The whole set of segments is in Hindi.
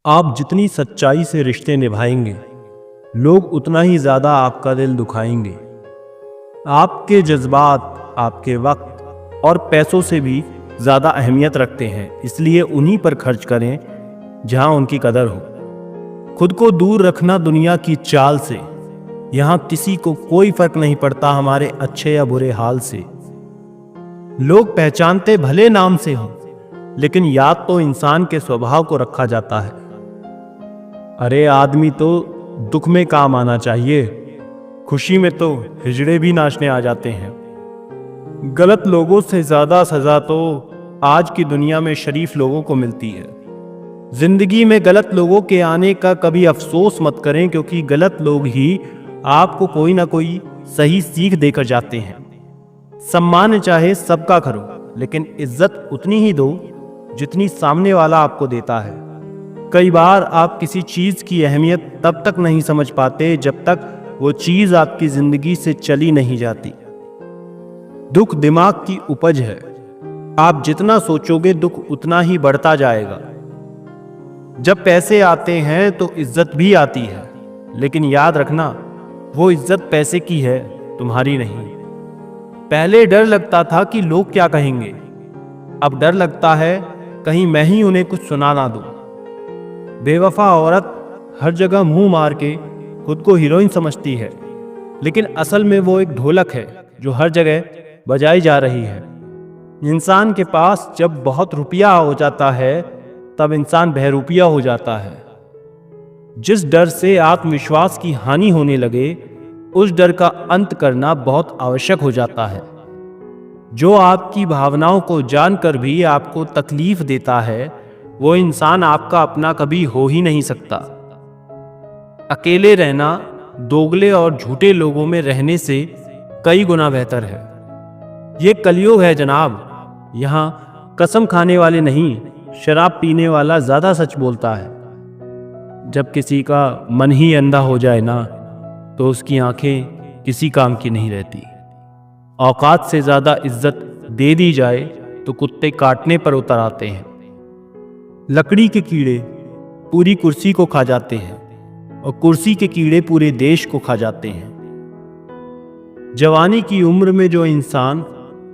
आप जितनी सच्चाई से रिश्ते निभाएंगे, लोग उतना ही ज़्यादा आपका दिल दुखाएंगे। आपके जज्बात, आपके वक्त और पैसों से भी ज़्यादा अहमियत रखते हैं, इसलिए उन्हीं पर खर्च करें जहां उनकी कदर हो। खुद को दूर रखना दुनिया की चाल से। यहाँ किसी को कोई फर्क नहीं पड़ता हमारे अच्छे या बुरे हाल से। लोग पहचानते भले नाम से हों, लेकिन याद तो इंसान के स्वभाव को रखा जाता है। अरे आदमी तो दुख में काम आना चाहिए, खुशी में तो हिजड़े भी नाचने आ जाते हैं। गलत लोगों से ज्यादा सजा तो आज की दुनिया में शरीफ लोगों को मिलती है। जिंदगी में गलत लोगों के आने का कभी अफसोस मत करें, क्योंकि गलत लोग ही आपको कोई ना कोई सही सीख देकर जाते हैं। सम्मान चाहे सबका करो, लेकिन इज्जत उतनी ही दो जितनी सामने वाला आपको देता है। कई बार आप किसी चीज की अहमियत तब तक नहीं समझ पाते जब तक वो चीज आपकी जिंदगी से चली नहीं जाती। दुख दिमाग की उपज है। आप जितना सोचोगे दुख उतना ही बढ़ता जाएगा। जब पैसे आते हैं तो इज्जत भी आती है, लेकिन याद रखना वो इज्जत पैसे की है, तुम्हारी नहीं। पहले डर लगता था कि लोग क्या कहेंगे, अब डर लगता है कहीं मैं ही उन्हें कुछ सुना ना दूं। बेवफा औरत हर जगह मुंह मार के खुद को हीरोइन समझती है, लेकिन असल में वो एक ढोलक है जो हर जगह बजाई जा रही है। इंसान के पास जब बहुत रुपया हो जाता है तब इंसान बहरूपिया हो जाता है। जिस डर से आत्मविश्वास की हानि होने लगे, उस डर का अंत करना बहुत आवश्यक हो जाता है। जो आपकी भावनाओं को जानकर भी आपको तकलीफ देता है, वो इंसान आपका अपना कभी हो ही नहीं सकता। अकेले रहना दोगले और झूठे लोगों में रहने से कई गुना बेहतर है। ये कलयुग है जनाब, यहाँ कसम खाने वाले नहीं, शराब पीने वाला ज्यादा सच बोलता है। जब किसी का मन ही अंधा हो जाए ना, तो उसकी आंखें किसी काम की नहीं रहती। औकात से ज्यादा इज्जत दे दी जाए तो कुत्ते काटने पर उतर आते हैं। लकड़ी के कीड़े पूरी कुर्सी को खा जाते हैं और कुर्सी के कीड़े पूरे देश को खा जाते हैं। जवानी की उम्र में जो इंसान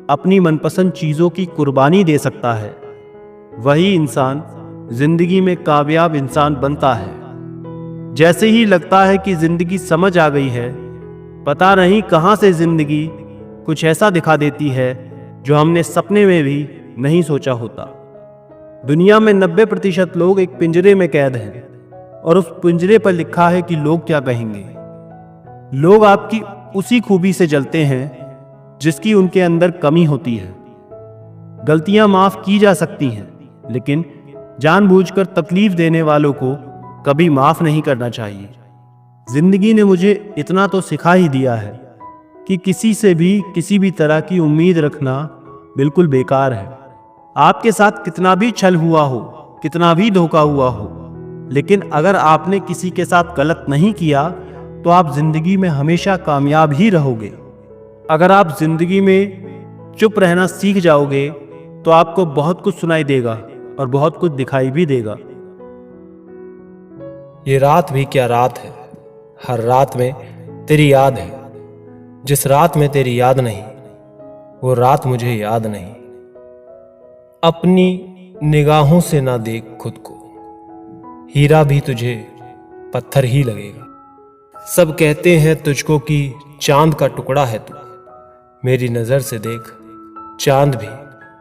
अपनी मनपसंद चीजों की कुर्बानी दे सकता है, वही इंसान जिंदगी में कामयाब इंसान बनता है। जैसे ही लगता है कि जिंदगी समझ आ गई है, पता नहीं कहां से जिंदगी कुछ ऐसा दिखा देती है जो हमने सपने में भी नहीं सोचा होता। दुनिया में 90% लोग एक पिंजरे में कैद हैं, और उस पिंजरे पर लिखा है कि लोग क्या कहेंगे। लोग आपकी उसी खूबी से जलते हैं जिसकी उनके अंदर कमी होती है। गलतियां माफ की जा सकती हैं, लेकिन जानबूझकर तकलीफ देने वालों को कभी माफ नहीं करना चाहिए। जिंदगी ने मुझे इतना तो सिखा ही दिया है कि किसी से भी किसी भी तरह की उम्मीद रखना बिल्कुल बेकार है। आपके साथ कितना भी छल हुआ हो, कितना भी धोखा हुआ हो, लेकिन अगर आपने किसी के साथ गलत नहीं किया तो आप जिंदगी में हमेशा कामयाब ही रहोगे। अगर आप जिंदगी में चुप रहना सीख जाओगे तो आपको बहुत कुछ सुनाई देगा और बहुत कुछ दिखाई भी देगा। ये रात भी क्या रात है, हर रात में तेरी याद है। जिस रात में तेरी याद नहीं, वो रात मुझे याद नहीं। अपनी निगाहों से ना देख खुद को, हीरा भी तुझे पत्थर ही लगेगा। सब कहते हैं तुझको कि चांद का टुकड़ा है तू, मेरी नजर से देख, चांद भी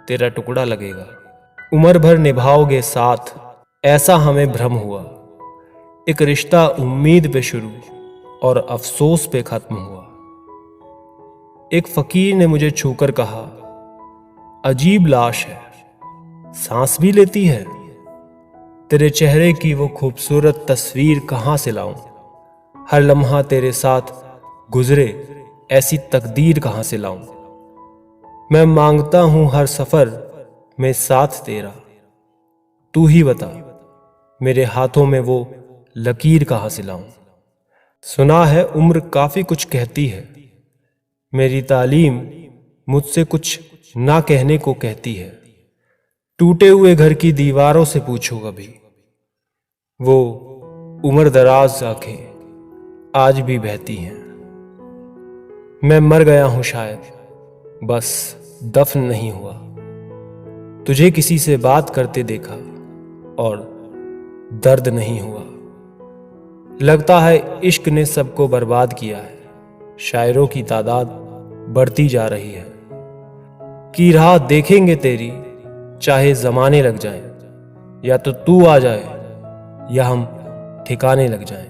तेरा टुकड़ा लगेगा। उम्र भर निभाओगे साथ, ऐसा हमें भ्रम हुआ। एक रिश्ता उम्मीद पे शुरू और अफसोस पे खत्म हुआ। एक फकीर ने मुझे छूकर कहा, अजीब लाश है, सांस भी लेती है। तेरे चेहरे की वो खूबसूरत तस्वीर कहां से लाऊं? हर लम्हा तेरे साथ गुजरे, ऐसी तकदीर कहां से लाऊं? मैं मांगता हूं हर सफर में साथ तेरा, तू ही बता मेरे हाथों में वो लकीर कहां से लाऊं? सुना है उम्र काफी कुछ कहती है, मेरी तालीम मुझसे कुछ ना कहने को कहती है। टूटे हुए घर की दीवारों से पूछो कभी, वो उम्र दराज आंखें आज भी बहती हैं। मैं मर गया हूं शायद, बस दफन नहीं हुआ। तुझे किसी से बात करते देखा और दर्द नहीं हुआ। लगता है इश्क ने सबको बर्बाद किया है। शायरों की तादाद बढ़ती जा रही है। कि राह देखेंगे तेरी, चाहे जमाने लग जाएं, या तो तू आ जाए या हम ठिकाने लग जाएं।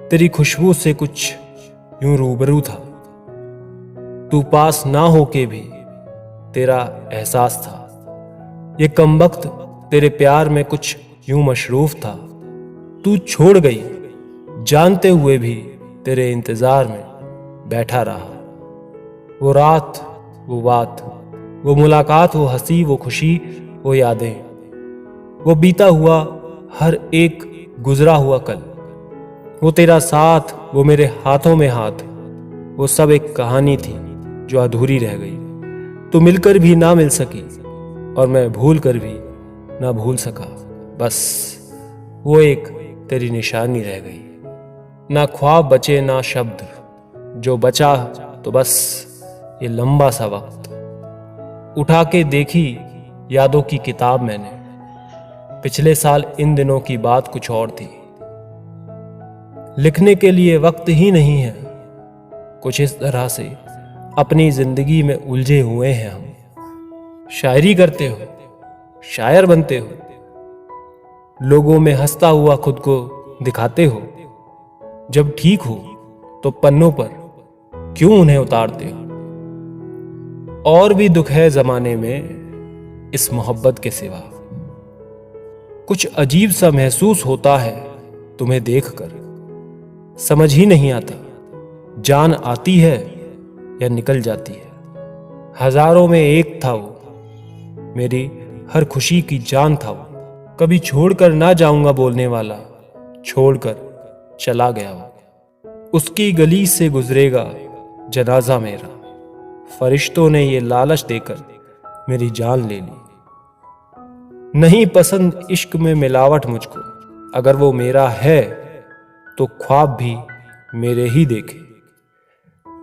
तेरी खुशबू से कुछ यूं रूबरू था, तू पास ना होके भी तेरा एहसास था। ये कमबख्त तेरे प्यार में कुछ यूं मशरूफ था। तू छोड़ गई जानते हुए भी तेरे इंतजार में बैठा रहा। वो रात, वो बात, वो मुलाकात, वो हंसी, वो खुशी, वो यादें, वो बीता हुआ हर एक गुजरा हुआ कल, वो तेरा साथ, वो मेरे हाथों में हाथ, वो सब एक कहानी थी जो अधूरी रह गई। तू मिलकर भी ना मिल सकी और मैं भूल कर भी ना भूल सका। बस वो एक तेरी निशानी रह गई। ना ख्वाब बचे ना शब्द, जो बचा तो बस ये लंबा सा वक्त। उठा के देखी यादों की किताब मैंने, पिछले साल इन दिनों की बात कुछ और थी। लिखने के लिए वक्त ही नहीं है, कुछ इस तरह से अपनी जिंदगी में उलझे हुए हैं हम। शायरी करते हो, शायर बनते हो, लोगों में हंसता हुआ खुद को दिखाते हो। जब ठीक हो तो पन्नों पर क्यों उन्हें उतारते हो। और भी दुख है जमाने में इस मोहब्बत के सिवा। कुछ अजीब सा महसूस होता है तुम्हें देखकर, समझ ही नहीं आता जान आती है या निकल जाती है। हजारों में एक था वो, मेरी हर खुशी की जान था वो। कभी छोड़कर ना जाऊंगा बोलने वाला, छोड़कर चला गया वो। उसकी गली से गुजरेगा जनाजा मेरा, फरिश्तों ने ये लालच देकर मेरी जान ले ली। नहीं पसंद इश्क में मिलावट मुझको, अगर वो मेरा है तो ख्वाब भी मेरे ही देखे।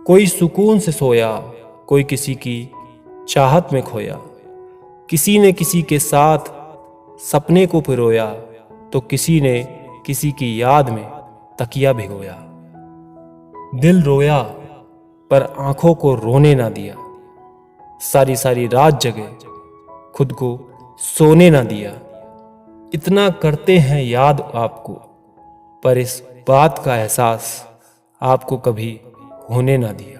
कोई सुकून से सोया, कोई किसी की चाहत में खोया। किसी ने किसी के साथ सपने को पिरोया, तो किसी ने किसी की याद में तकिया भिगोया। दिल रोया पर आंखों को रोने ना दिया, सारी सारी रात जगे खुद को सोने ना दिया। इतना करते हैं याद आपको, पर इस बात का एहसास आपको कभी होने ना दिया।